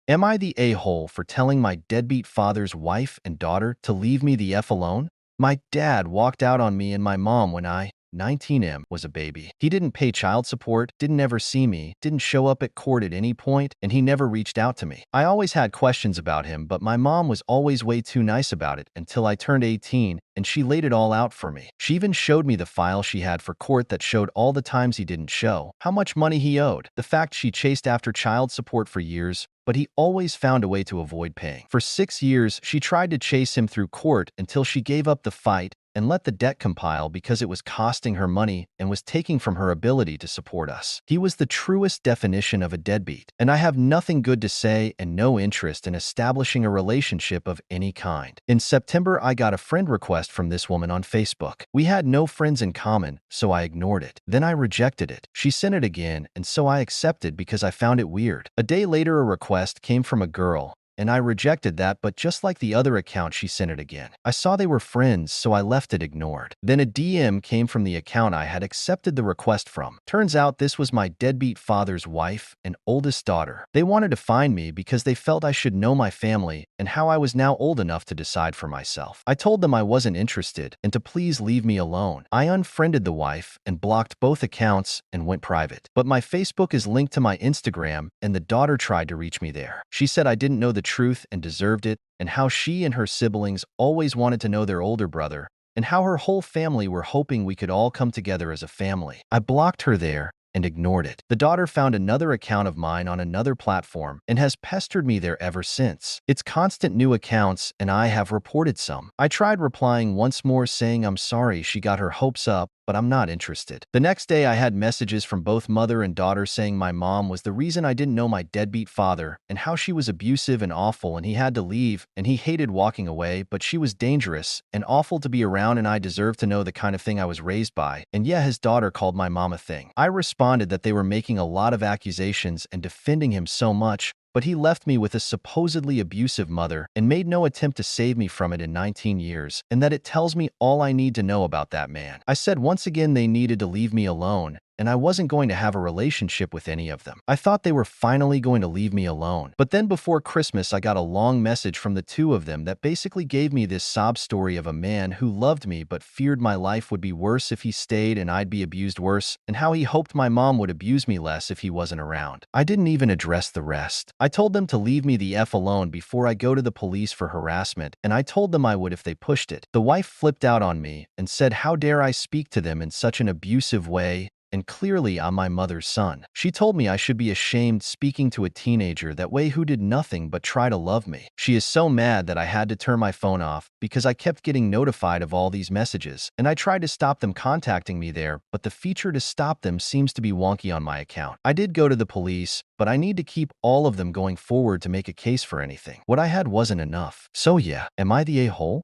Am I the a-hole for telling my deadbeat father's wife and daughter to leave me the F alone? My dad walked out on me and my mom when I, 19M, was a baby. He didn't pay child support, didn't ever see me, didn't show up at court at any point, and he never reached out to me. I always had questions about him, but my mom was always way too nice about it until I turned 18 and she laid it all out for me. She even showed me the file she had for court that showed all the times he didn't show, how much money he owed, the fact she chased after child support for years, but he always found a way to avoid paying. For 6 years, she tried to chase him through court until she gave up the fight and let the debt compile because it was costing her money and was taking from her ability to support us. He was the truest definition of a deadbeat, and I have nothing good to say and no interest in establishing a relationship of any kind. In September, I got a friend request from this woman on Facebook. We had no friends in common, so I ignored it. Then I rejected it. She sent it again, and so I accepted because I found it weird. A day later, a request came from a girl, and I rejected that, but just like the other account, she sent it again. I saw they were friends, so I left it ignored. Then a DM came from the account I had accepted the request from. Turns out this was my deadbeat father's wife and oldest daughter. They wanted to find me because they felt I should know my family and how I was now old enough to decide for myself. I told them I wasn't interested and to please leave me alone. I unfriended the wife and blocked both accounts and went private. But my Facebook is linked to my Instagram, and the daughter tried to reach me there. She said I didn't know the truth and deserved it, and how she and her siblings always wanted to know their older brother, and how her whole family were hoping we could all come together as a family. I blocked her there and ignored it. The daughter found another account of mine on another platform and has pestered me there ever since. It's constant new accounts, and I have reported some. I tried replying once more saying I'm sorry she got her hopes up, but I'm not interested. The next day, I had messages from both mother and daughter saying my mom was the reason I didn't know my deadbeat father and how she was abusive and awful and he had to leave and he hated walking away, but she was dangerous and awful to be around and I deserved to know the kind of thing I was raised by. And yeah, his daughter called my mom a thing. I responded that they were making a lot of accusations and defending him so much, but he left me with a supposedly abusive mother and made no attempt to save me from it in 19 years, and that it tells me all I need to know about that man. I said once again they needed to leave me alone, and I wasn't going to have a relationship with any of them. I thought they were finally going to leave me alone. But then before Christmas, I got a long message from the two of them that basically gave me this sob story of a man who loved me but feared my life would be worse if he stayed and I'd be abused worse, and how he hoped my mom would abuse me less if he wasn't around. I didn't even address the rest. I told them to leave me the F alone before I go to the police for harassment, and I told them I would if they pushed it. The wife flipped out on me and said, how dare I speak to them in such an abusive way? And clearly I'm my mother's son. She told me I should be ashamed speaking to a teenager that way who did nothing but try to love me. She is so mad that I had to turn my phone off because I kept getting notified of all these messages, and I tried to stop them contacting me there, but the feature to stop them seems to be wonky on my account. I did go to the police, but I need to keep all of them going forward to make a case for anything. What I had wasn't enough. So yeah, am I the a-hole?